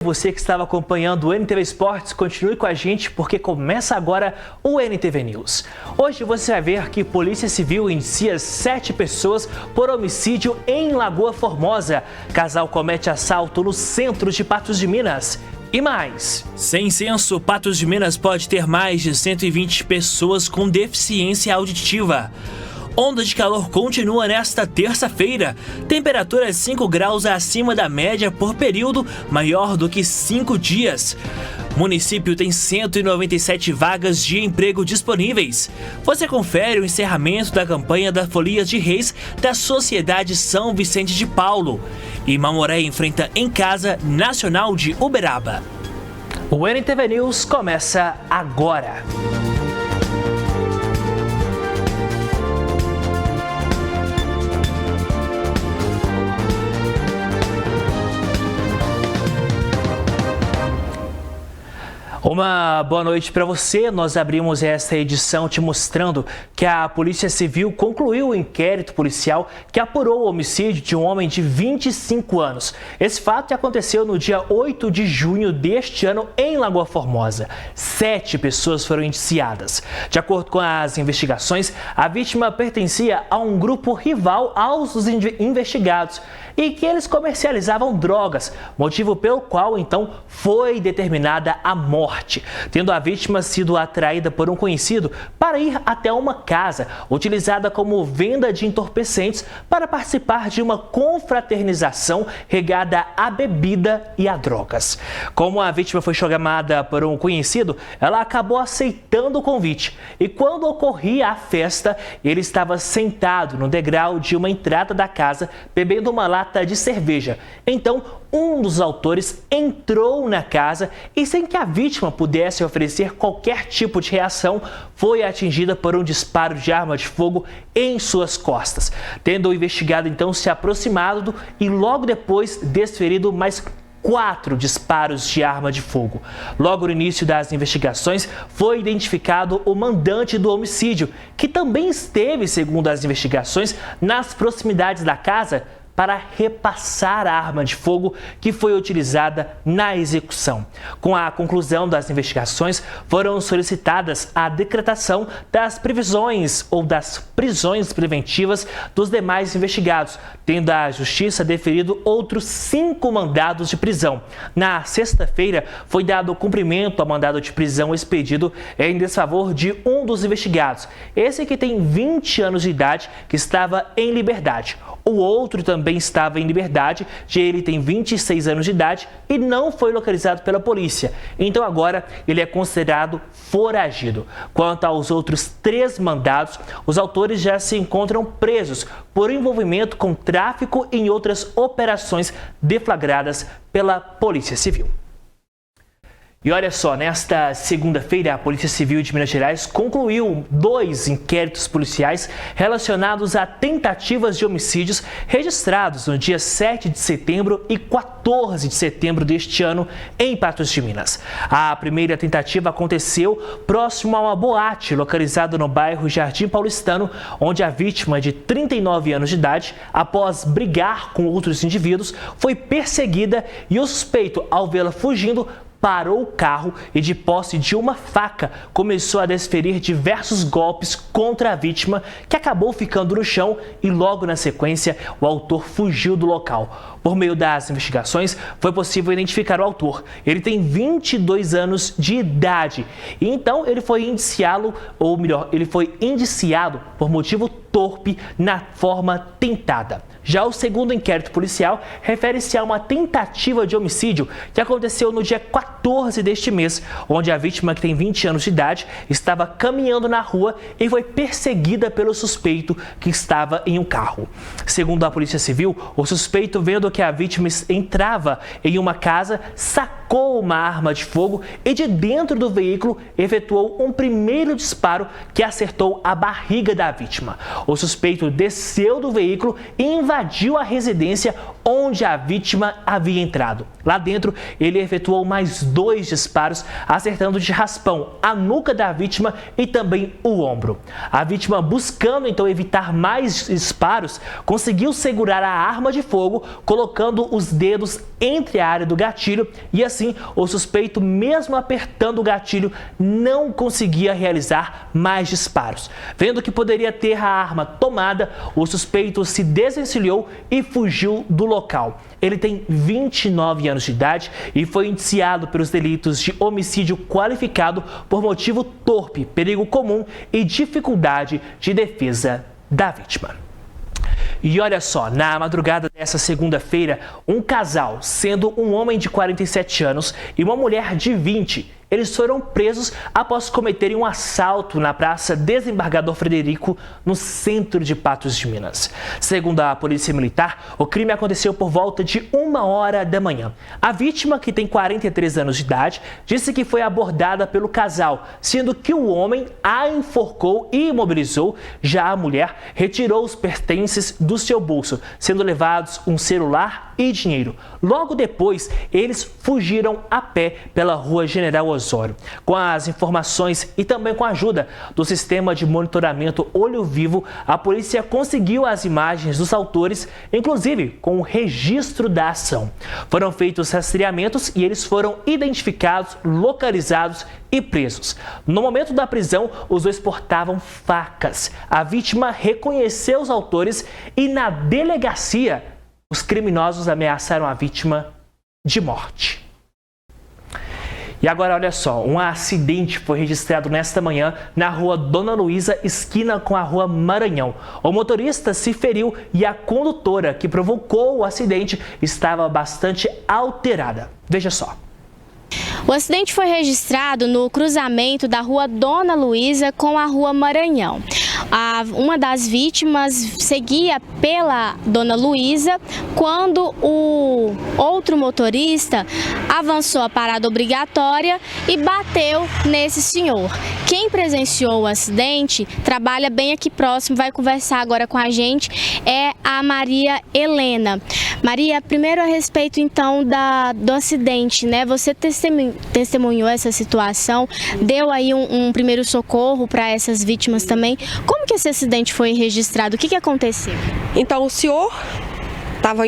Você que estava acompanhando o NTV Esportes, continue com a gente porque começa agora o NTV News. Hoje você vai ver que Polícia Civil indicia 7 pessoas por homicídio em Lagoa Formosa. Casal comete assalto no centro de Patos de Minas. E mais. Sem censo, Patos de Minas pode ter mais de 120 pessoas com deficiência auditiva. Onda de calor continua nesta terça-feira. Temperatura 5 graus acima da média por período maior do que 5 dias. Município tem 197 vagas de emprego disponíveis. Você confere o encerramento da campanha da Folia de Reis da Sociedade São Vicente de Paulo. E Mamoré enfrenta em casa Nacional de Uberaba. O NTV News começa agora. Uma boa noite para você. Nós abrimos esta edição te mostrando que a Polícia Civil concluiu o inquérito policial que apurou o homicídio de um homem de 25 anos. Esse fato aconteceu no dia 8 de junho deste ano em Lagoa Formosa. 7 pessoas foram indiciadas. De acordo com as investigações, a vítima pertencia a um grupo rival aos investigados e que eles comercializavam drogas, motivo pelo qual então foi determinada a morte, tendo a vítima sido atraída por um conhecido para ir até uma casa utilizada como venda de entorpecentes para participar de uma confraternização regada à bebida e a drogas. Como a vítima foi chamada por um conhecido, ela acabou aceitando o convite e quando ocorria a festa, ele estava sentado no degrau de uma entrada da casa bebendo uma lata de cerveja. Então, um dos autores entrou na casa e, sem que a vítima pudesse oferecer qualquer tipo de reação, foi atingida por um disparo de arma de fogo em suas costas, tendo o investigado então se aproximado e logo depois desferido mais 4 disparos de arma de fogo. Logo no início das investigações, foi identificado o mandante do homicídio, que também esteve, segundo as investigações, nas proximidades da casa para repassar a arma de fogo que foi utilizada na execução. Com a conclusão das investigações, foram solicitadas a decretação das previsões ou das prisões preventivas dos demais investigados, tendo a Justiça deferido outros 5 mandados de prisão. Na sexta-feira, foi dado cumprimento ao mandado de prisão expedido em desfavor de um dos investigados, esse que tem 20 anos de idade, que estava em liberdade. O outro também estava em liberdade, ele tem 26 anos de idade e não foi localizado pela polícia. Então agora ele é considerado foragido. Quanto aos outros 3 mandados, os autores já se encontram presos por envolvimento com tráfico e em outras operações deflagradas pela Polícia Civil. E olha só, nesta segunda-feira, a Polícia Civil de Minas Gerais concluiu 2 inquéritos policiais relacionados a tentativas de homicídios registrados no dia 7 de setembro e 14 de setembro deste ano em Patos de Minas. A primeira tentativa aconteceu próximo a uma boate localizada no bairro Jardim Paulistano, onde a vítima de 39 anos de idade, após brigar com outros indivíduos, foi perseguida e o suspeito, ao vê-la fugindo, parou o carro e, de posse de uma faca, começou a desferir diversos golpes contra a vítima, que acabou ficando no chão e logo na sequência o autor fugiu do local. Por meio das investigações, foi possível identificar o autor. Ele tem 22 anos de idade e então ele foi indiciado por motivo torpe na forma tentada. Já o segundo inquérito policial refere-se a uma tentativa de homicídio que aconteceu no dia 14 deste mês, onde a vítima, que tem 20 anos de idade, estava caminhando na rua e foi perseguida pelo suspeito que estava em um carro. Segundo a Polícia Civil, o suspeito, vendo que a vítima entrava em uma casa, sacou sacou uma arma de fogo e de dentro do veículo efetuou um primeiro disparo que acertou a barriga da vítima. O suspeito desceu do veículo e invadiu a residência onde a vítima havia entrado. Lá dentro, ele efetuou mais 2 disparos, acertando de raspão a nuca da vítima e também o ombro. A vítima, buscando então evitar mais disparos, conseguiu segurar a arma de fogo, colocando os dedos entre a área do gatilho e assim o suspeito, mesmo apertando o gatilho, não conseguia realizar mais disparos. Vendo que poderia ter a arma tomada, o suspeito se desvencilhou e fugiu do local. Ele tem 29 anos de idade e foi indiciado pelos delitos de homicídio qualificado por motivo torpe, perigo comum e dificuldade de defesa da vítima. E olha só, na madrugada dessa segunda-feira, um casal, sendo um homem de 47 anos e uma mulher de 20, eles foram presos após cometerem um assalto na Praça Desembargador Frederico, no centro de Patos de Minas. Segundo a Polícia Militar, o crime aconteceu por volta de 1h da manhã. A vítima, que tem 43 anos de idade, disse que foi abordada pelo casal, sendo que o homem a enforcou e imobilizou. Já a mulher retirou os pertences do seu bolso, sendo levados um celular e dinheiro. Logo depois, eles fugiram a pé pela Rua General Osório. Com as informações e também com a ajuda do sistema de monitoramento Olho Vivo, a polícia conseguiu as imagens dos autores, inclusive com o registro da ação. Foram feitos rastreamentos e eles foram identificados, localizados e presos. No momento da prisão, os dois portavam facas. A vítima reconheceu os autores e na delegacia, os criminosos ameaçaram a vítima de morte. E agora olha só, um acidente foi registrado nesta manhã na rua Dona Luísa, esquina com a rua Maranhão. O motorista se feriu e a condutora que provocou o acidente estava bastante alterada. Veja só. O acidente foi registrado no cruzamento da rua Dona Luísa com a rua Maranhão. Uma das vítimas seguia pela Dona Luísa quando o outro motorista avançou a parada obrigatória e bateu nesse senhor. Quem presenciou o acidente trabalha bem aqui próximo, vai conversar agora com a gente, é a Maria Helena. Maria, primeiro a respeito então do acidente, né? Você testemunhou essa situação, deu aí um primeiro socorro para essas vítimas também. Como que esse acidente foi registrado? O que aconteceu? Então o senhor estava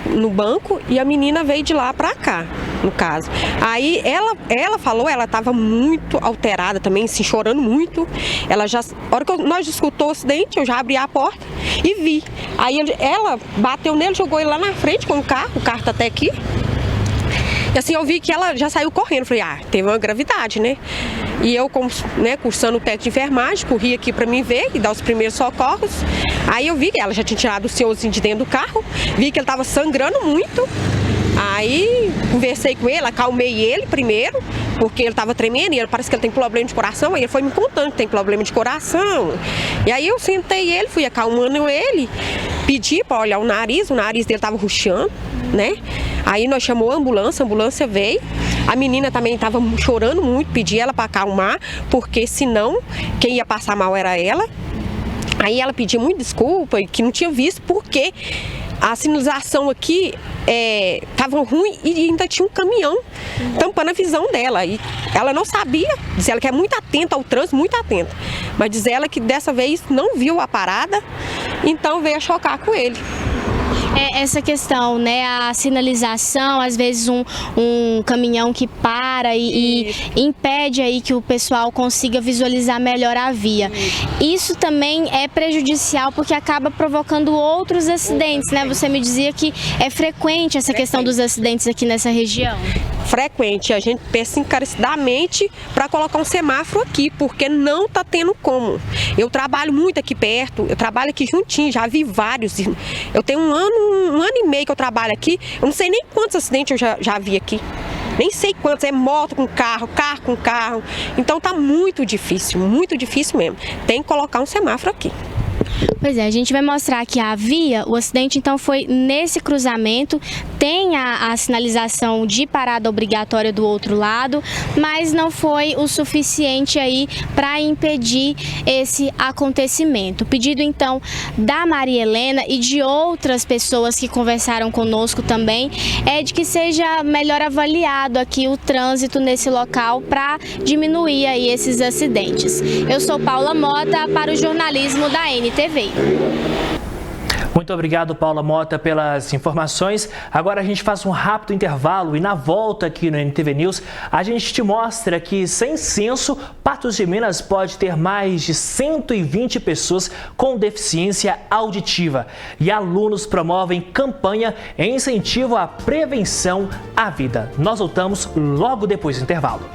no banco e a menina veio de lá para cá, no caso. Aí ela falou, ela estava muito alterada também, assim, chorando muito. A hora que nós escutou o acidente, eu já abri a porta e vi. Aí ela bateu nele, jogou ele lá na frente com o carro está até aqui. E assim, eu vi que ela já saiu correndo, falei, teve uma gravidade, né? E eu, cursando o técnico de enfermagem, corri aqui para mim ver e dar os primeiros socorros. Aí eu vi que ela já tinha tirado o senhorzinho de dentro do carro, vi que ele estava sangrando muito. Aí conversei com ele, acalmei ele primeiro, porque ele estava tremendo e parece que ele tem problema de coração. Aí ele foi me contando que tem problema de coração. E aí eu sentei ele, fui acalmando ele, pedi para olhar o nariz dele estava ruxando, né? Aí nós chamamos a ambulância veio. A menina também estava chorando muito, pedi ela para acalmar, porque senão quem ia passar mal era ela. Aí ela pediu muita desculpa e que não tinha visto porque a sinalização aqui estava ruim e ainda tinha um caminhão tampando a visão dela. E ela não sabia, diz ela que é muito atenta ao trânsito, muito atenta. Mas diz ela que dessa vez não viu a parada, então veio a chocar com ele. Essa questão, né, a sinalização, às vezes um caminhão que para e impede aí que o pessoal consiga visualizar melhor a via. Isso também é prejudicial porque acaba provocando outros acidentes, né? Você me dizia que é frequente essa questão dos acidentes aqui nessa região. Frequente, a gente pensa encarecidamente para colocar um semáforo aqui, porque não está tendo como. Eu trabalho muito aqui perto, eu trabalho aqui juntinho, já vi vários. Eu tenho um ano e meio que eu trabalho aqui, eu não sei nem quantos acidentes eu já vi aqui. Nem sei quantos, é moto com carro, carro com carro. Então tá muito difícil mesmo. Tem que colocar um semáforo aqui. Pois é, a gente vai mostrar aqui a via. O acidente então foi nesse cruzamento, tem a sinalização de parada obrigatória do outro lado, mas não foi o suficiente aí para impedir esse acontecimento. O pedido então da Maria Helena e de outras pessoas que conversaram conosco também é de que seja melhor avaliado aqui o trânsito nesse local para diminuir aí esses acidentes. Eu sou Paula Mota para o jornalismo da NTV. Muito obrigado, Paula Mota, pelas informações. Agora a gente faz um rápido intervalo e na volta aqui no NTV News a gente te mostra que, sem censo, Patos de Minas pode ter mais de 120 pessoas com deficiência auditiva. E alunos promovem campanha em incentivo à prevenção à vida. Nós voltamos logo depois do intervalo.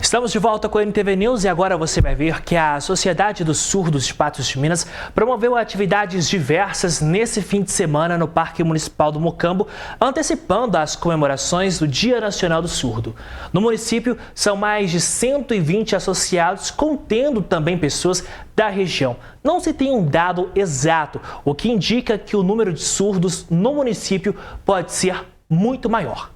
Estamos de volta com a NTV News e agora você vai ver que a Sociedade dos Surdos de Patos de Minas promoveu atividades diversas nesse fim de semana no Parque Municipal do Mocambo, antecipando as comemorações do Dia Nacional do Surdo. No município, são mais de 120 associados, contendo também pessoas da região. Não se tem um dado exato, o que indica que o número de surdos no município pode ser muito maior.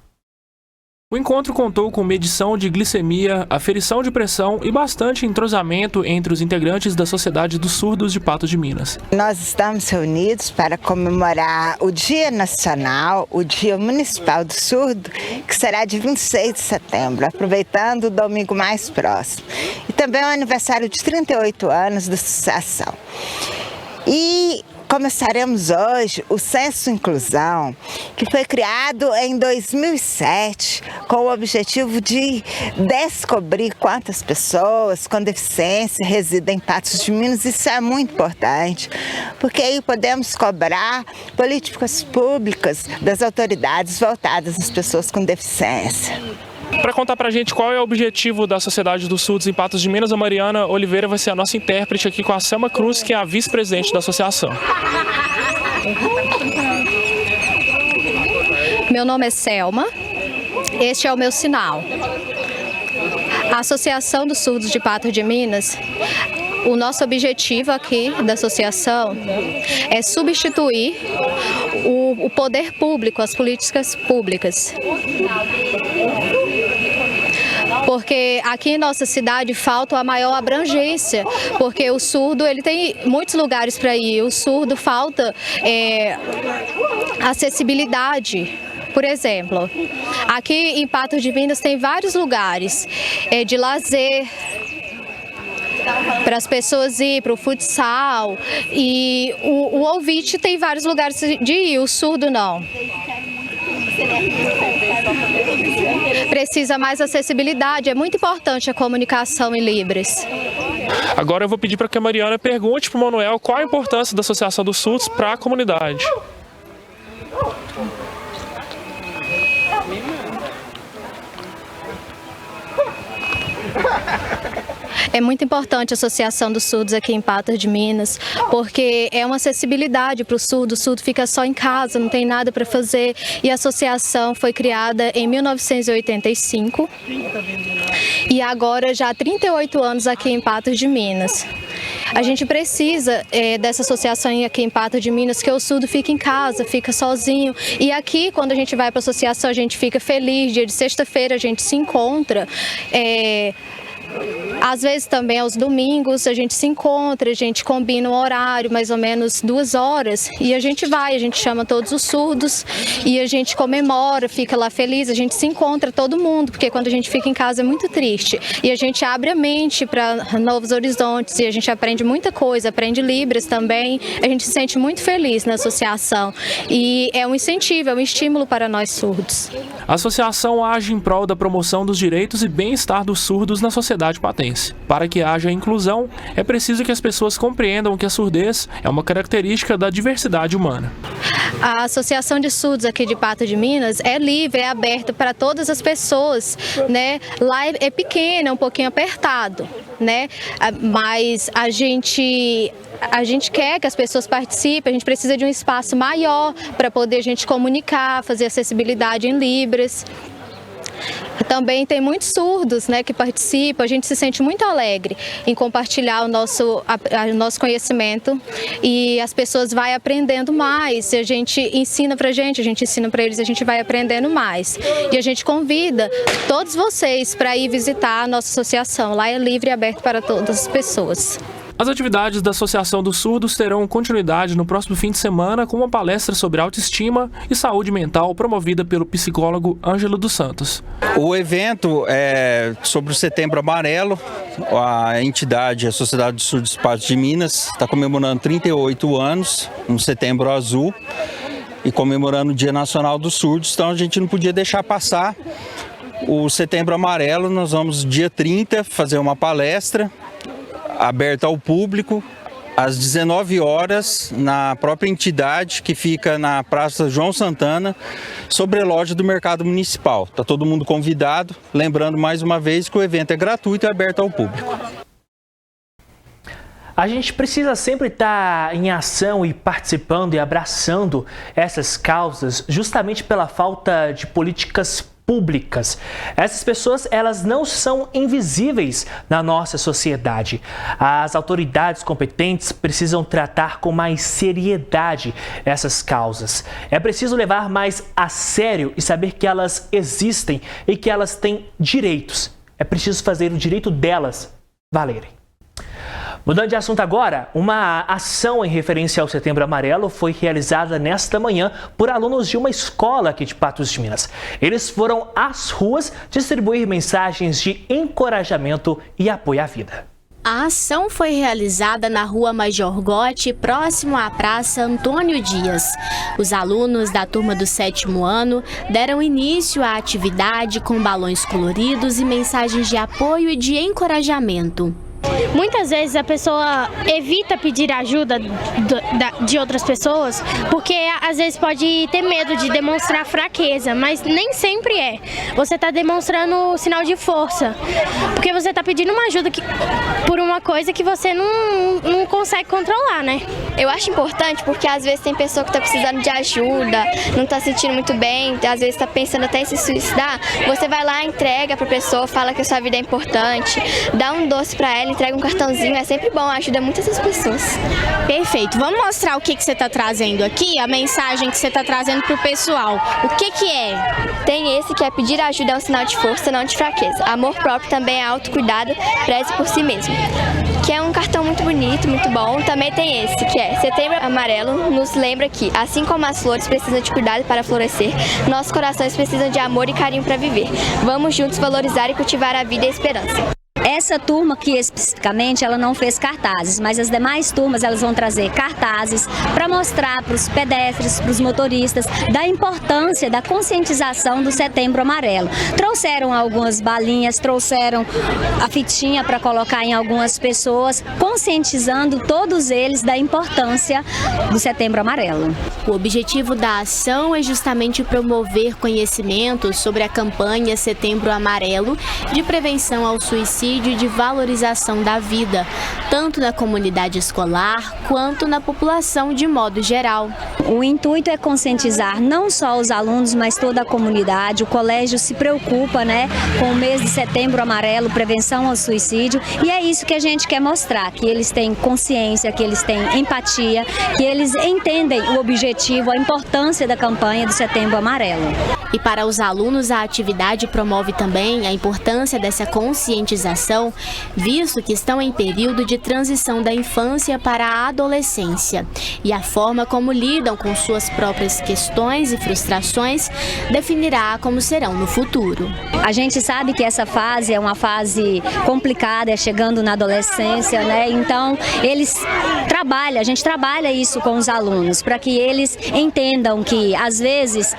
O encontro contou com medição de glicemia, aferição de pressão e bastante entrosamento entre os integrantes da Sociedade dos Surdos de Patos de Minas. Nós estamos reunidos para comemorar o Dia Nacional, o Dia Municipal do Surdo, que será de 26 de setembro, aproveitando o domingo mais próximo. E também é o aniversário de 38 anos da associação. E começaremos hoje o Censo Inclusão, que foi criado em 2007 com o objetivo de descobrir quantas pessoas com deficiência residem em Patos de Minas. Isso é muito importante, porque aí podemos cobrar políticas públicas das autoridades voltadas às pessoas com deficiência. Para contar pra gente qual é o objetivo da Sociedade dos Surdos em Patos de Minas, a Mariana Oliveira vai ser a nossa intérprete aqui com a Selma Cruz, que é a vice-presidente da associação. Meu nome é Selma, este é o meu sinal. A Associação dos Surdos de Patos de Minas, o nosso objetivo aqui da associação é substituir o poder público, as políticas públicas. Porque aqui em nossa cidade falta a maior abrangência, porque o surdo ele tem muitos lugares para ir, o surdo falta acessibilidade. Por exemplo, aqui em Patos de Minas tem vários lugares de lazer, para as pessoas ir para o futsal, e o ouvinte tem vários lugares de ir, o surdo não. Precisa mais acessibilidade, é muito importante a comunicação em Libras. Agora eu vou pedir para que a Mariana pergunte para o Manuel qual a importância da Associação dos Surdos para a comunidade. É muito importante a Associação dos Surdos aqui em Patos de Minas, porque é uma acessibilidade para o surdo fica só em casa, não tem nada para fazer, e a associação foi criada em 1985 e agora já há 38 anos aqui em Patos de Minas. A gente precisa dessa associação aqui em Patos de Minas, que o surdo fica em casa, fica sozinho, e aqui quando a gente vai para a associação a gente fica feliz, dia de sexta-feira a gente se encontra, às vezes também aos domingos a gente se encontra, a gente combina um horário, mais ou menos 2 horas, e a gente chama todos os surdos e a gente comemora, fica lá feliz, a gente se encontra todo mundo, porque quando a gente fica em casa é muito triste, e a gente abre a mente para novos horizontes, e a gente aprende muita coisa, aprende Libras também, a gente se sente muito feliz na associação, e é um incentivo, é um estímulo para nós surdos. A associação age em prol da promoção dos direitos e bem-estar dos surdos na sociedade patense. Para que haja inclusão, é preciso que as pessoas compreendam que a surdez é uma característica da diversidade humana. A Associação de Surdos aqui de Patos de Minas é livre, é aberta para todas as pessoas, né? Lá é pequeno, é um pouquinho apertado, né? Mas a gente quer que as pessoas participem, a gente precisa de um espaço maior para poder a gente comunicar, fazer acessibilidade em Libras. Também tem muitos surdos, né, que participam. A gente se sente muito alegre em compartilhar o nosso conhecimento e as pessoas vão aprendendo mais. A gente ensina pra gente, a gente ensina para eles, a gente vai aprendendo mais. E a gente convida todos vocês para ir visitar a nossa associação. Lá é livre e aberto para todas as pessoas. As atividades da Associação dos Surdos terão continuidade no próximo fim de semana com uma palestra sobre autoestima e saúde mental promovida pelo psicólogo Ângelo dos Santos. O evento é sobre o Setembro Amarelo. A entidade, a Sociedade dos Surdos de Minas, está comemorando 38 anos no Setembro Azul e comemorando o Dia Nacional dos Surdos, então a gente não podia deixar passar o Setembro Amarelo. Nós vamos dia 30 fazer uma palestra aberta ao público, às 19 horas, na própria entidade que fica na Praça João Santana, sobre a loja do Mercado Municipal. Está todo mundo convidado, lembrando mais uma vez que o evento é gratuito e aberto ao público. A gente precisa sempre estar em ação e participando e abraçando essas causas, justamente pela falta de políticas públicas. Essas pessoas, elas não são invisíveis na nossa sociedade. As autoridades competentes precisam tratar com mais seriedade essas causas. É preciso levar mais a sério e saber que elas existem e que elas têm direitos. É preciso fazer o direito delas valerem. Mudando de assunto agora, uma ação em referência ao Setembro Amarelo foi realizada nesta manhã por alunos de uma escola aqui de Patos de Minas. Eles foram às ruas distribuir mensagens de encorajamento e apoio à vida. A ação foi realizada na Rua Major Gotti, próximo à Praça Antônio Dias. Os alunos da turma do 7º ano deram início à atividade com balões coloridos e mensagens de apoio e de encorajamento. Muitas vezes a pessoa evita pedir ajuda de outras pessoas porque às vezes pode ter medo de demonstrar fraqueza, mas nem sempre é. Você está demonstrando sinal de força, porque você está pedindo uma ajuda por uma coisa que você não consegue controlar, né? Eu acho importante porque às vezes tem pessoa que está precisando de ajuda, não está se sentindo muito bem, às vezes está pensando até em se suicidar. Você vai lá, entrega para a pessoa, fala que a sua vida é importante, dá um doce para ela, entrega um cartãozinho, é sempre bom, ajuda muitas essas pessoas. Perfeito, vamos mostrar o que você está trazendo aqui, a mensagem que você está trazendo para o pessoal. O que é? Tem esse que é pedir ajuda é um sinal de força, não de fraqueza. Amor próprio também é autocuidado, preze por si mesmo. Que é um cartão muito bonito, muito bom. Também tem esse, que é Setembro Amarelo, nos lembra que, assim como as flores precisam de cuidado para florescer, nossos corações precisam de amor e carinho para viver. Vamos juntos valorizar e cultivar a vida e a esperança. Essa turma aqui especificamente, ela não fez cartazes, mas as demais turmas elas vão trazer cartazes para mostrar para os pedestres, para os motoristas, da importância da conscientização do Setembro Amarelo. Trouxeram algumas balinhas, trouxeram a fitinha para colocar em algumas pessoas, conscientizando todos eles da importância do Setembro Amarelo. O objetivo da ação é justamente promover conhecimento sobre a campanha Setembro Amarelo de prevenção ao suicídio e de valorização da vida, tanto na comunidade escolar quanto na população de modo geral. O intuito é conscientizar não só os alunos, mas toda a comunidade. O colégio se preocupa, com o mês de Setembro Amarelo, prevenção ao suicídio, e é isso que a gente quer mostrar, que eles têm consciência, que eles têm empatia, que eles entendem o objetivo, a importância da campanha do Setembro Amarelo. E para os alunos, a atividade promove também a importância dessa conscientização, visto que estão em período de transição da infância para a adolescência. E a forma como lidam com suas próprias questões e frustrações definirá como serão no futuro. A gente sabe que essa fase é uma fase complicada, é chegando na adolescência, Então, a gente trabalha isso com os alunos, para que eles entendam que, às vezes,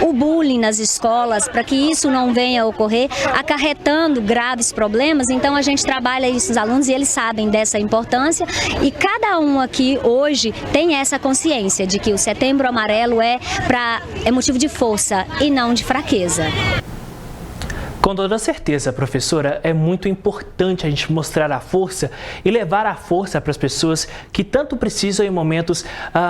o bullying nas escolas, para que isso não venha a ocorrer, acarretando graves problemas. Então, a gente trabalha isso com os alunos e eles sabem dessa importância, e cada um aqui hoje tem essa consciência de que o Setembro Amarelo é motivo de força e não de fraqueza. Com toda certeza, professora, é muito importante a gente mostrar a força e levar a força para as pessoas que tanto precisam em momentos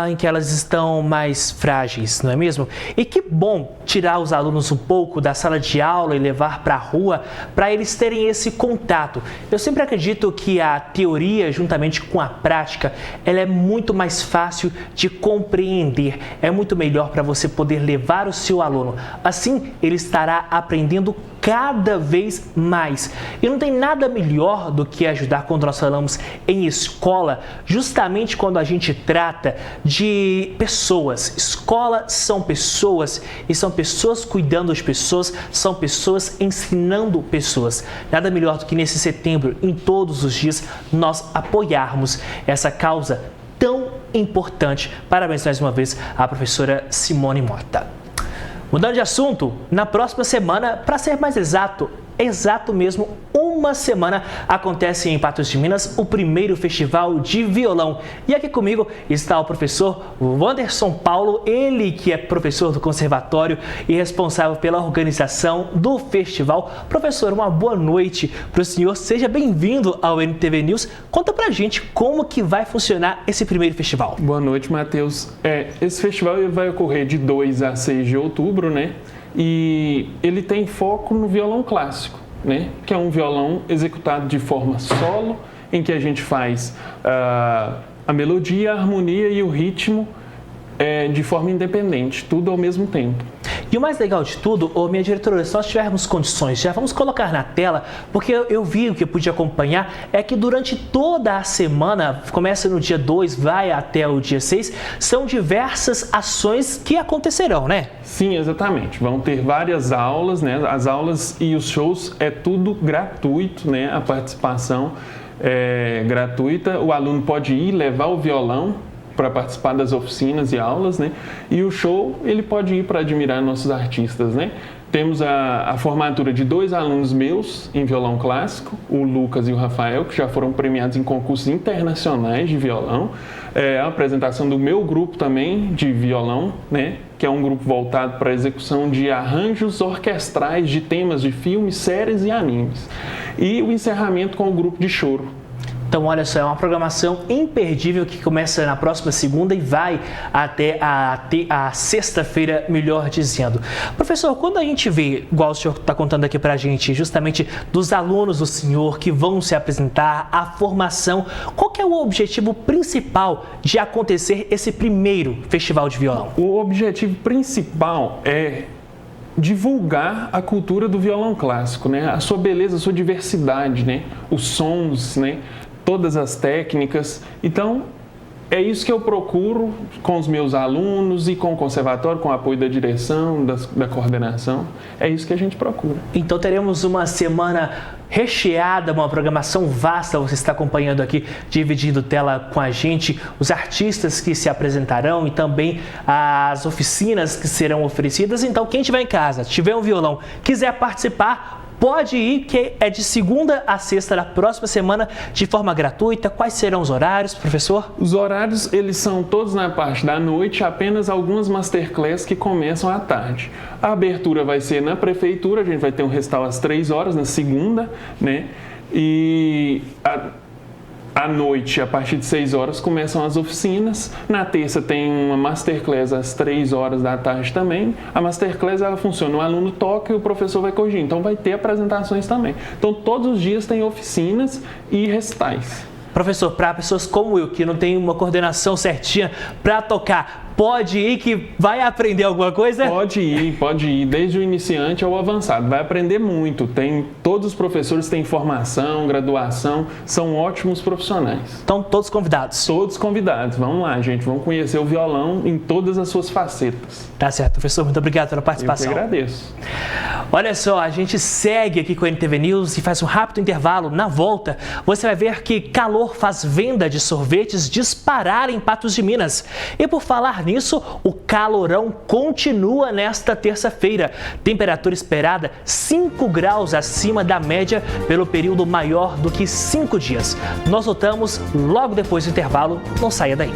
em que elas estão mais frágeis, não é mesmo? E que bom tirar os alunos um pouco da sala de aula e levar para a rua para eles terem esse contato. Eu sempre acredito que a teoria, juntamente com a prática, ela é muito mais fácil de compreender. É muito melhor para você poder levar o seu aluno. Assim, ele estará aprendendo cada vez mais. E não tem nada melhor do que ajudar quando nós falamos em escola, justamente quando a gente trata de pessoas. Escola são pessoas e são pessoas cuidando das pessoas, são pessoas ensinando pessoas. Nada melhor do que nesse setembro, em todos os dias, nós apoiarmos essa causa tão importante. Parabéns mais uma vez à professora Simone Mota. Mudando de assunto, na próxima semana, para ser mais exato mesmo, uma semana, acontece em Patos de Minas o primeiro festival de violão. E aqui comigo está o professor Wanderson Paulo, ele que é professor do conservatório e responsável pela organização do festival. Professor, uma boa noite para o senhor, seja bem-vindo ao NTV News. Conta pra gente como que vai funcionar esse primeiro festival. Boa noite, Matheus. Esse festival vai ocorrer de 2 a 6 de outubro, né? E ele tem foco no violão clássico, né? Que é um violão executado de forma solo, em que a gente faz a melodia, a harmonia e o ritmo de forma independente, tudo ao mesmo tempo. E o mais legal de tudo, minha diretora, se nós tivermos condições, já vamos colocar na tela, porque eu vi o que eu pude acompanhar, é que durante toda a semana, começa no dia 2, vai até o dia 6, são diversas ações que acontecerão, né? Sim, exatamente. Vão ter várias aulas, né? As aulas e os shows é tudo gratuito, né? A participação é gratuita, o aluno pode ir levar o violão para participar das oficinas e aulas, né? E o show, ele pode ir para admirar nossos artistas, né? Temos a formatura de 2 alunos meus em violão clássico, o Lucas e o Rafael, que já foram premiados em concursos internacionais de violão. A apresentação do meu grupo também de violão, né? Que é um grupo voltado para a execução de arranjos orquestrais de temas de filmes, séries e animes. E o encerramento com o grupo de choro. Então, olha só, é uma programação imperdível que começa na próxima segunda e vai até a sexta-feira, melhor dizendo. Professor, quando a gente vê, igual o senhor está contando aqui para a gente, justamente dos alunos do senhor que vão se apresentar, a formação, qual que é o objetivo principal de acontecer esse primeiro festival de violão? O objetivo principal é divulgar a cultura do violão clássico, né? A sua beleza, a sua diversidade, né? Os sons, né? Todas as técnicas. Então, é isso que eu procuro com os meus alunos e com o conservatório, com o apoio da direção, da coordenação. É isso que a gente procura. Então, teremos uma semana recheada, uma programação vasta. Você está acompanhando aqui, dividindo tela com a gente, os artistas que se apresentarão e também as oficinas que serão oferecidas. Então, quem estiver em casa, tiver um violão, quiser participar, pode ir, que é de segunda a sexta da próxima semana, de forma gratuita. Quais serão os horários, professor? Os horários, eles são todos na parte da noite, apenas algumas masterclass que começam à tarde. A abertura vai ser na prefeitura, a gente vai ter um recital às 3 horas, na segunda, né? E à noite, a partir de 6 horas, começam as oficinas. Na terça tem uma masterclass às 3 horas da tarde também. A masterclass, ela funciona, o aluno toca e o professor vai corrigir. Então vai ter apresentações também. Então todos os dias tem oficinas e recitais. Professor, para pessoas como eu, que não tem uma coordenação certinha para tocar, pode ir que vai aprender alguma coisa? Pode ir, desde o iniciante ao avançado. Vai aprender muito. Todos os professores têm formação, graduação, são ótimos profissionais. Então, todos convidados? Todos convidados. Vamos lá, gente. Vamos conhecer o violão em todas as suas facetas. Tá certo, professor. Muito obrigado pela participação. Eu que agradeço. Olha só, a gente segue aqui com o NTV News e faz um rápido intervalo. Na volta, você vai ver que calor faz venda de sorvetes disparar em Patos de Minas. E por falar nisso, o calorão continua nesta terça-feira. Temperatura esperada 5 graus acima da média pelo período maior do que 5 dias. Nós voltamos logo depois do intervalo. Não saia daí.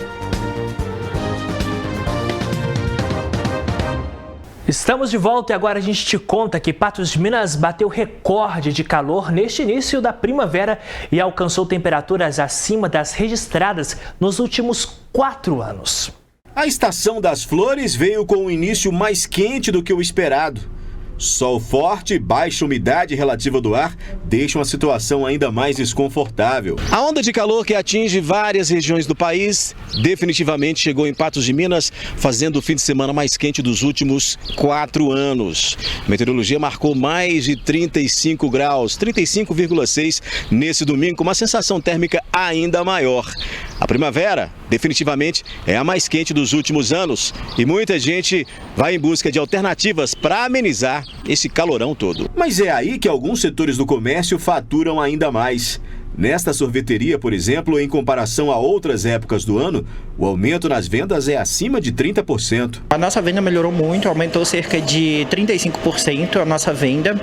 Estamos de volta e agora a gente te conta que Patos de Minas bateu recorde de calor neste início da primavera e alcançou temperaturas acima das registradas nos últimos 4 anos. A estação das flores veio com um início mais quente do que o esperado. Sol forte e baixa umidade relativa do ar deixam a situação ainda mais desconfortável. A onda de calor que atinge várias regiões do país definitivamente chegou em Patos de Minas, fazendo o fim de semana mais quente dos últimos 4 anos. A meteorologia marcou mais de 35 graus, 35,6 nesse domingo, com uma sensação térmica ainda maior. A primavera definitivamente é a mais quente dos últimos anos e muita gente vai em busca de alternativas para amenizar esse calorão todo. Mas é aí que alguns setores do comércio faturam ainda mais. Nesta sorveteria, por exemplo, em comparação a outras épocas do ano, o aumento nas vendas é acima de 30%. A nossa venda melhorou muito, aumentou cerca de 35% a nossa venda.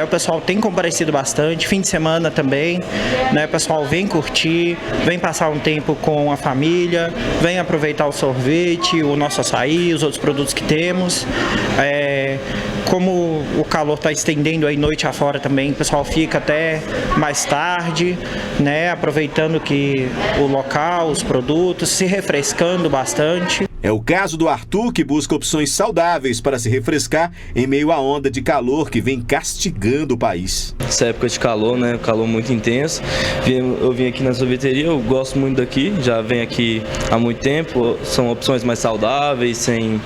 O pessoal tem comparecido bastante, fim de semana também. O pessoal vem curtir, vem passar um tempo com a família, vem aproveitar o sorvete, o nosso açaí, os outros produtos que temos. Como o calor está estendendo aí noite afora também, o pessoal fica até mais tarde, aproveitando que o local, os produtos, se refrescando bastante. É o caso do Arthur, que busca opções saudáveis para se refrescar em meio à onda de calor que vem castigando o país. Essa época de calor, calor muito intenso. Eu vim aqui na sorveteria, eu gosto muito daqui, já venho aqui há muito tempo. São opções mais saudáveis, sem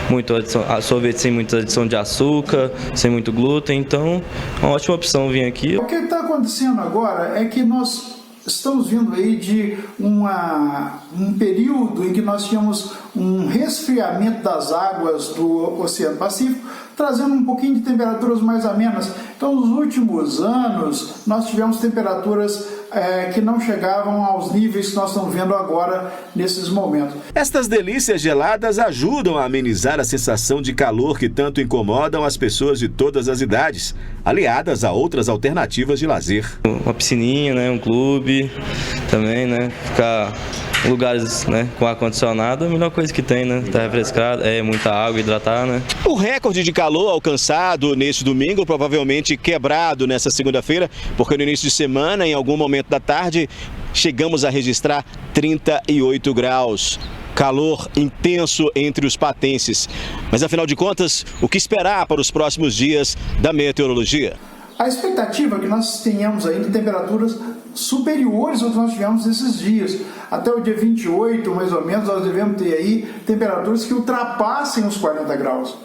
muito sorvete sem muita adição de açúcar, sem muito glúten, então é uma ótima opção vir aqui. O que está acontecendo agora é que nós estamos vindo aí de um período em que nós tínhamos um resfriamento das águas do Oceano Pacífico, trazendo um pouquinho de temperaturas mais amenas. Então, nos últimos anos, nós tivemos temperaturas que não chegavam aos níveis que nós estamos vendo agora nesses momentos. Estas delícias geladas ajudam a amenizar a sensação de calor que tanto incomodam as pessoas de todas as idades, aliadas a outras alternativas de lazer. Uma piscininha, um clube também, ficar em lugares com ar-condicionado é a melhor coisa que tem, tá refrescado, muita água, hidratar, O recorde de calor alcançado neste domingo, provavelmente quebrado nessa segunda-feira, porque no início de semana, em algum momento da tarde, chegamos a registrar 38 graus. Calor intenso entre os patenses. Mas afinal de contas, o que esperar para os próximos dias da meteorologia? A expectativa é que nós tenhamos ainda temperaturas superiores ao que nós tivemos nesses dias. Até o dia 28, mais ou menos, nós devemos ter aí temperaturas que ultrapassem os 40 graus.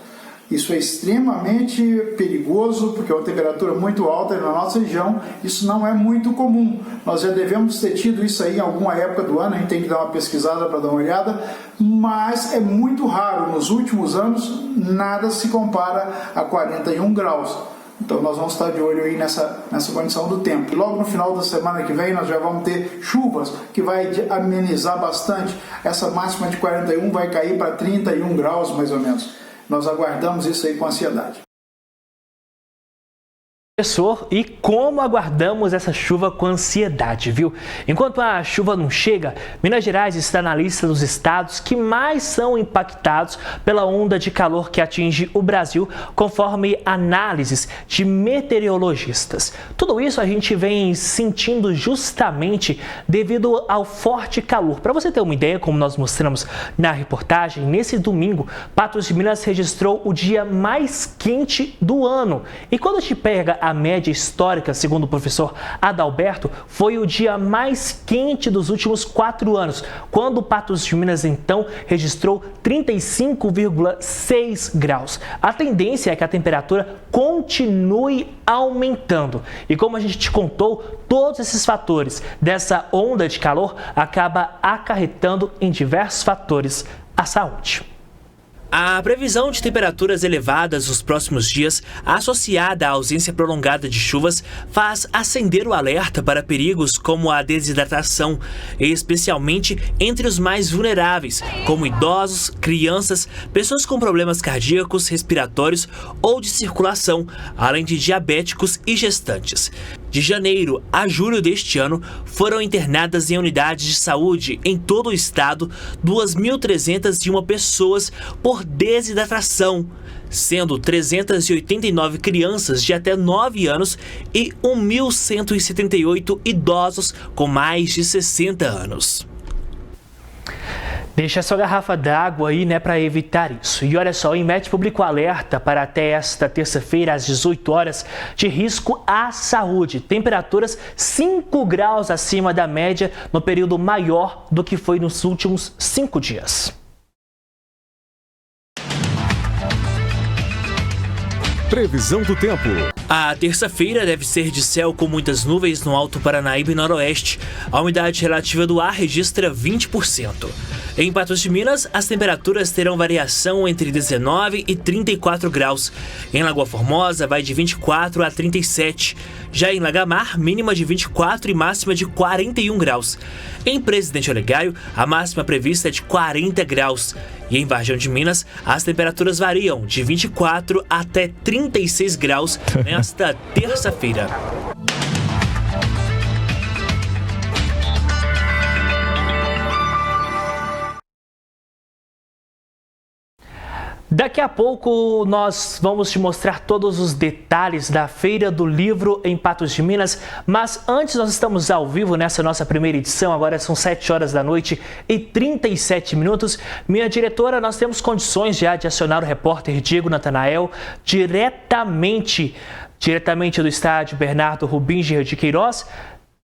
Isso é extremamente perigoso, porque é uma temperatura muito alta na nossa região. Isso não é muito comum. Nós já devemos ter tido isso aí em alguma época do ano, a gente tem que dar uma pesquisada para dar uma olhada, mas é muito raro. Nos últimos anos, nada se compara a 41 graus. Então nós vamos estar de olho aí nessa condição do tempo. E logo no final da semana que vem nós já vamos ter chuvas, que vai amenizar bastante. Essa máxima de 41 vai cair para 31 graus mais ou menos. Nós aguardamos isso aí com ansiedade. Professor, e como aguardamos essa chuva com ansiedade, viu? Enquanto a chuva não chega, Minas Gerais está na lista dos estados que mais são impactados pela onda de calor que atinge o Brasil, conforme análises de meteorologistas. Tudo isso a gente vem sentindo justamente devido ao forte calor. Para você ter uma ideia, como nós mostramos na reportagem, nesse domingo, Patos de Minas registrou o dia mais quente do ano. E quando a gente pega a média histórica, segundo o professor Adalberto, foi o dia mais quente dos últimos 4 anos, quando Patos de Minas, então, registrou 35,6 graus. A tendência é que a temperatura continue aumentando. E como a gente te contou, todos esses fatores dessa onda de calor acaba acarretando em diversos fatores à saúde. A previsão de temperaturas elevadas nos próximos dias, associada à ausência prolongada de chuvas, faz acender o alerta para perigos como a desidratação, especialmente entre os mais vulneráveis, como idosos, crianças, pessoas com problemas cardíacos, respiratórios ou de circulação, além de diabéticos e gestantes. De janeiro a julho deste ano, foram internadas em unidades de saúde em todo o estado 2.301 pessoas por desidratação, sendo 389 crianças de até 9 anos e 1.178 idosos com mais de 60 anos. Deixa sua garrafa d'água aí, para evitar isso. E olha só, o INMET publicou alerta para até esta terça-feira, às 18 horas, de risco à saúde. Temperaturas 5 graus acima da média no período maior do que foi nos últimos 5 dias. Previsão do tempo. A terça-feira deve ser de céu com muitas nuvens no Alto Paranaíba e Noroeste. A umidade relativa do ar registra 20%. Em Patos de Minas, as temperaturas terão variação entre 19 e 34 graus. Em Lagoa Formosa, vai de 24 a 37. Já em Lagamar, mínima de 24 e máxima de 41 graus. Em Presidente Olegário, a máxima prevista é de 40 graus. E em Vargem de Minas, as temperaturas variam de 24 até 36 graus nesta terça-feira. Daqui a pouco nós vamos te mostrar todos os detalhes da Feira do Livro em Patos de Minas, mas antes nós estamos ao vivo nessa nossa primeira edição, agora são 7 horas da noite e 37 minutos. Minha diretora, nós temos condições já de acionar o repórter Diego Natanael diretamente do estádio Bernardo Rubinger de Queiroz.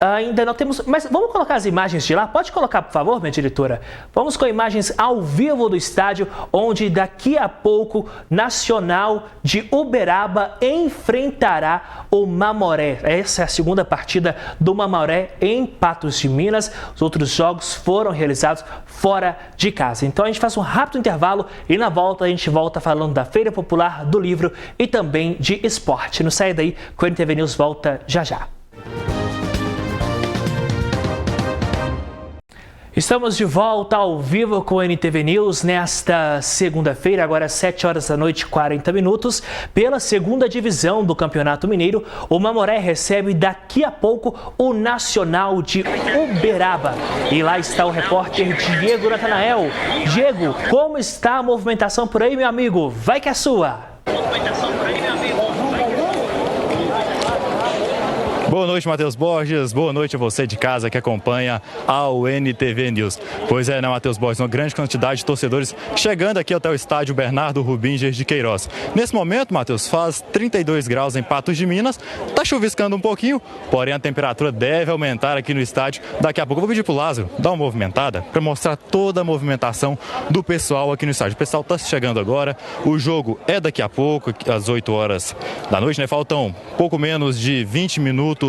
Ainda não temos, mas vamos colocar as imagens de lá? Pode colocar, por favor, minha diretora? Vamos com imagens ao vivo do estádio, onde daqui a pouco Nacional de Uberaba enfrentará o Mamoré. Essa é a segunda partida do Mamoré em Patos de Minas. Os outros jogos foram realizados fora de casa. Então a gente faz um rápido intervalo e na volta a gente volta falando da Feira Popular do Livro e também de esporte. Não sai daí, que o NTV News volta já já. Estamos de volta ao vivo com o NTV News nesta segunda-feira, agora às 7 horas da noite e 40 minutos. Pela segunda divisão do Campeonato Mineiro, o Mamoré recebe daqui a pouco o Nacional de Uberaba. E lá está o repórter Diego Natanael. Diego, como está a movimentação por aí, meu amigo? Vai que é sua! Boa noite, Matheus Borges. Boa noite a você de casa que acompanha ao NTV News. Pois é, né, Matheus Borges? Uma grande quantidade de torcedores chegando aqui até o estádio Bernardo Rubinger de Queiroz. Nesse momento, Matheus, faz 32 graus em Patos de Minas. Tá chuviscando um pouquinho, porém a temperatura deve aumentar aqui no estádio. Daqui a pouco eu vou pedir pro Lázaro dar uma movimentada para mostrar toda a movimentação do pessoal aqui no estádio. O pessoal tá chegando agora. O jogo é daqui a pouco, às 8 horas da noite, né? Faltam pouco menos de 20 minutos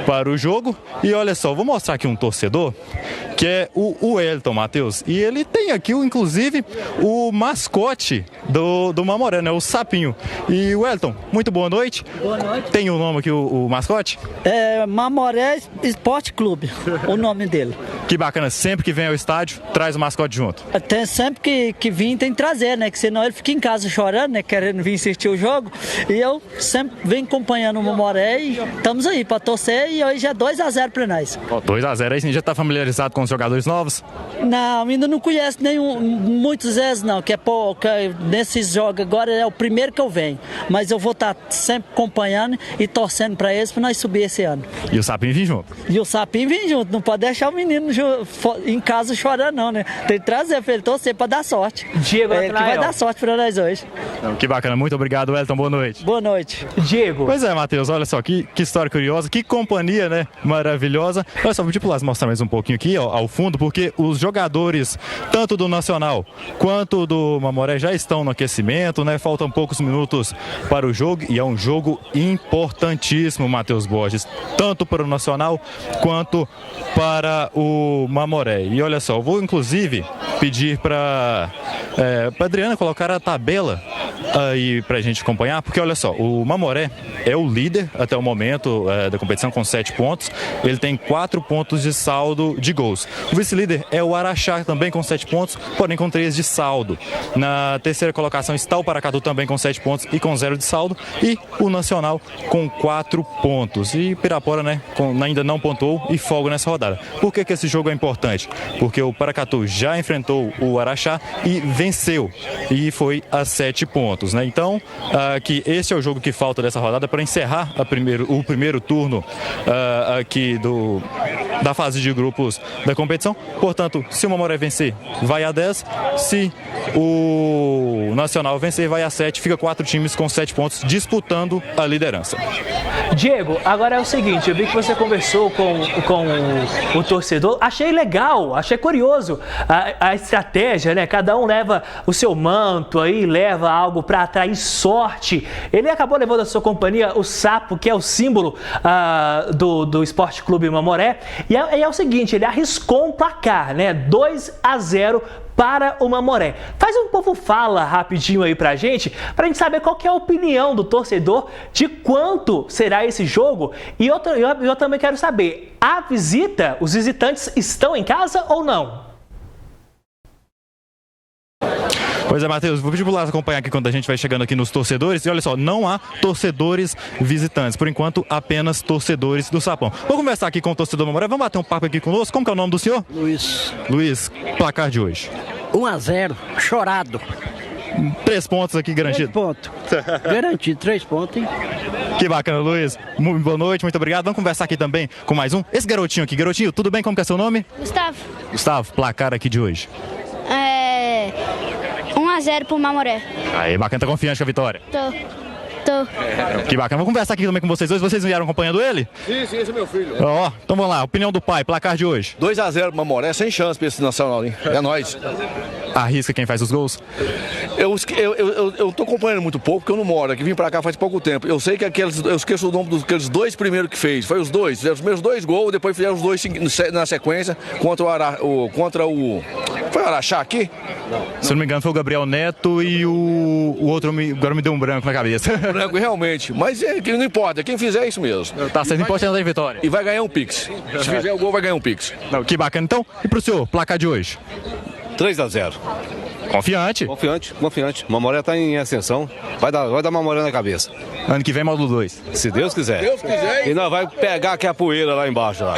para o jogo. E olha só, vou mostrar aqui um torcedor que é o Elton, Matheus. E ele tem aqui, inclusive, o mascote do Mamoré, né? O Sapinho. E o Elton, muito boa noite. Boa noite. Tem o nome aqui, o mascote? É Mamoré Esporte Clube, o nome dele. Que bacana, sempre que vem ao estádio, traz o mascote junto. Tem sempre que vir, tem que trazer, né? Que senão ele fica em casa chorando, né? Querendo vir assistir o jogo. E eu sempre venho acompanhando o Mamoré e estamos aí para torcer. E hoje é 2-0 para nós. 2-0, aí você já está familiarizado com os jogadores novos? Não, ainda não conheço muitos vezes não, que nesses jogos agora é o primeiro que eu venho. Mas eu vou estar sempre acompanhando e torcendo para eles para nós subir esse ano. E o Sapinho vem junto? E o Sapinho vem junto, não pode deixar o menino em casa chorando não, né? Tem que trazer para ele torcer para dar sorte. Diego, que vai dar sorte para nós hoje. Que bacana, muito obrigado, Elton, boa noite. Boa noite. Diego. Pois é, Matheus, olha só, que história curiosa, que companhia, né? Maravilhosa. Olha só, vou pedir pro Lázaro mostrar mais um pouquinho aqui, ó, ao fundo, porque os jogadores, tanto do Nacional quanto do Mamoré, já estão no aquecimento, né? Faltam poucos minutos para o jogo e é um jogo importantíssimo, Matheus Borges, tanto para o Nacional quanto para o Mamoré. E olha só, eu vou inclusive pedir para Adriana colocar a tabela aí pra gente acompanhar, porque olha só, o Mamoré é o líder até o momento da competição com 7 pontos, ele tem 4 pontos de saldo de gols. O vice-líder é o Araxá também com 7 pontos, porém com 3 de saldo. Na terceira colocação está o Paracatu também com 7 pontos e com 0 de saldo, e o Nacional com 4 pontos. E Pirapora, né, ainda não pontuou e folga nessa rodada. Por que esse jogo é importante? Porque o Paracatu já enfrentou o Araxá e venceu, e foi a 7 pontos, né? Então, que esse é o jogo que falta dessa rodada para encerrar o primeiro turno aqui da fase de grupos da competição. Portanto, se o Mamoré vencer, vai a 10. Se o Nacional vencer, vai a 7. Fica 4 times com 7 pontos disputando a liderança. Diego, agora é o seguinte, eu vi que você conversou com o torcedor, achei legal, achei curioso a estratégia, né? Cada um leva o seu manto aí, leva algo para atrair sorte. Ele acabou levando a sua companhia o sapo, que é o símbolo do Esporte Clube Mamoré. E é o seguinte, ele arriscou um placar, né? 2-0 para o Mamoré. Faz um povo fala rapidinho aí pra gente saber qual que é a opinião do torcedor de quanto será esse jogo. E eu também quero saber, os visitantes estão em casa ou não? Pois é, Matheus, vou pedir para o Lázaro acompanhar aqui quando a gente vai chegando aqui nos torcedores. E olha só, não há torcedores visitantes. Por enquanto, apenas torcedores do Sapão. Vou conversar aqui com o torcedor Mamoré. Vamos bater um papo aqui conosco. Como que é o nome do senhor? Luiz. Luiz, placar de hoje. 1-0, chorado. 3 pontos aqui garantido. 3 pontos. Garantido, 3 pontos, hein? Que bacana, Luiz. Muito boa noite, muito obrigado. Vamos conversar aqui também com mais um. Esse garotinho aqui. Garotinho, tudo bem? Como que é seu nome? Gustavo. Gustavo, placar aqui de hoje. 1-0 pro Mamoré. Aí, bacana, tá confiante com a vitória? Tô. Que bacana. Vamos conversar aqui também com vocês dois. Vocês vieram acompanhando ele? Sim, esse é meu filho. Ó, então vamos lá. Opinião do pai, placar de hoje. 2-0 pro Mamoré, sem chance pra esse Nacional, hein? É nóis. Arrisca quem faz os gols? Eu tô acompanhando muito pouco, porque eu não moro aqui, vim pra cá faz pouco tempo. Eu sei que eu esqueço o nome daqueles 2 primeiros que fez. Foi os 2, fizeram os meus 2 gols, depois fizeram os 2 na sequência contra o foi o Araxá aqui? Se eu não me engano, foi o Gabriel Neto e o outro, agora me deu um branco na cabeça. Branco, realmente. Mas não importa, quem fizer é isso mesmo. Tá sendo importante a vitória. E vai ganhar um Pix. Se fizer o gol, vai ganhar um Pix. Não, que bacana. Então, e pro senhor, placar de hoje? 3-0. Confiante? Confiante. Mamoré tá em ascensão. Vai dar Mamoré na cabeça. Ano que vem, módulo 2. Se Deus quiser. E nós vai pegar aqui a poeira lá embaixo. Lá.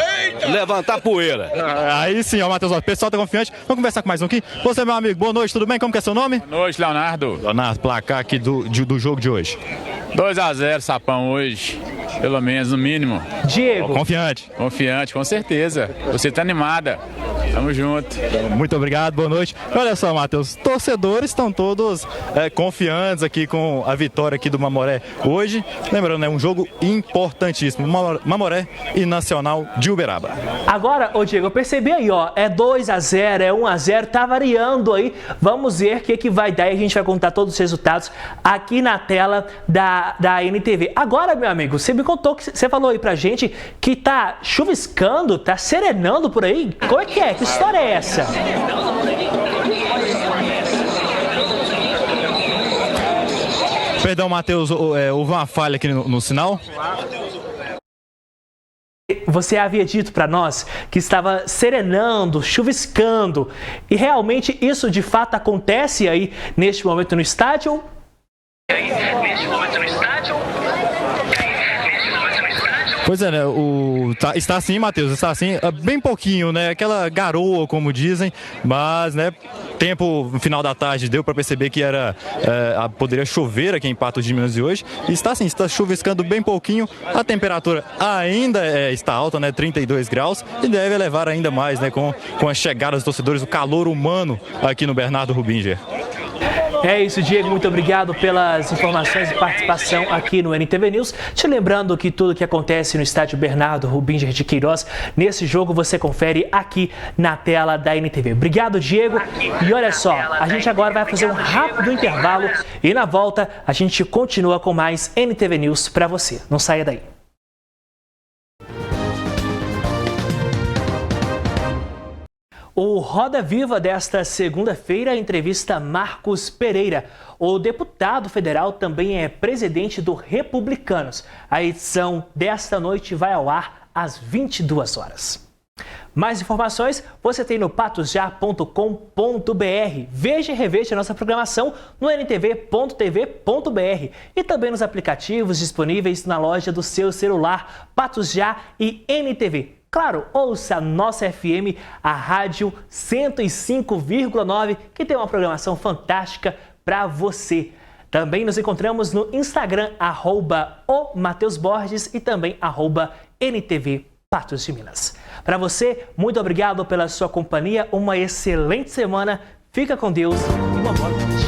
Levantar a poeira. Aí sim, ó, Matheus, o pessoal tá confiante. Vamos conversar com mais um aqui. Você, meu amigo, boa noite, tudo bem? Como que é seu nome? Boa noite, Leonardo. Leonardo, placar aqui do jogo de hoje. 2-0, Sapão, hoje. Pelo menos, no mínimo. Diego. Confiante? Confiante, com certeza. Você tá animada. Tamo junto. Muito obrigado, boa noite. Olha só, Matheus, torcedores estão todos confiantes aqui com a vitória aqui do Mamoré hoje. Lembrando, é um jogo importantíssimo. Mamoré e Nacional de Uberaba. Agora, ô Diego, eu percebi aí, ó, é 2-0, é 1-0, tá variando aí. Vamos ver o que vai dar e a gente vai contar todos os resultados aqui na tela da NTV. Agora, meu amigo, você me contou, que você falou aí pra gente que tá chuviscando, tá serenando por aí. Como é que é? Que história é essa? Perdão, Matheus, houve uma falha aqui no sinal. Você havia dito para nós que estava serenando, chuviscando. E realmente isso de fato acontece aí neste momento no estádio? Pois é, né? Está assim, Matheus, está assim, bem pouquinho, né? Aquela garoa, como dizem, mas, né? Tempo no final da tarde deu para perceber que poderia chover aqui em Patos de Minas hoje. E está assim, está chuviscando bem pouquinho. A temperatura ainda está alta, né? 32 graus e deve elevar ainda mais, né? Com a chegada dos torcedores, o calor humano aqui no Bernardo Rubinger. É isso, Diego, muito obrigado pelas informações e participação aqui no NTV News. Te lembrando que tudo que acontece no estádio Bernardo Rubinger de Queiroz, nesse jogo você confere aqui na tela da NTV. Obrigado, Diego. E olha só, a gente agora vai fazer um rápido intervalo e na volta a gente continua com mais NTV News para você. Não saia daí. O Roda Viva desta segunda-feira entrevista Marcos Pereira. O deputado federal também é presidente do Republicanos. A edição desta noite vai ao ar às 22 horas. Mais informações você tem no patosjá.com.br. Veja e reveja a nossa programação no ntv.tv.br e também nos aplicativos disponíveis na loja do seu celular, Patos Já e NTV. Claro, ouça a nossa FM, a Rádio 105,9, que tem uma programação fantástica para você. Também nos encontramos no Instagram, @o_Mateus_Borges e também @NTV Patos de Minas. Para você, muito obrigado pela sua companhia, uma excelente semana, fica com Deus e uma boa noite.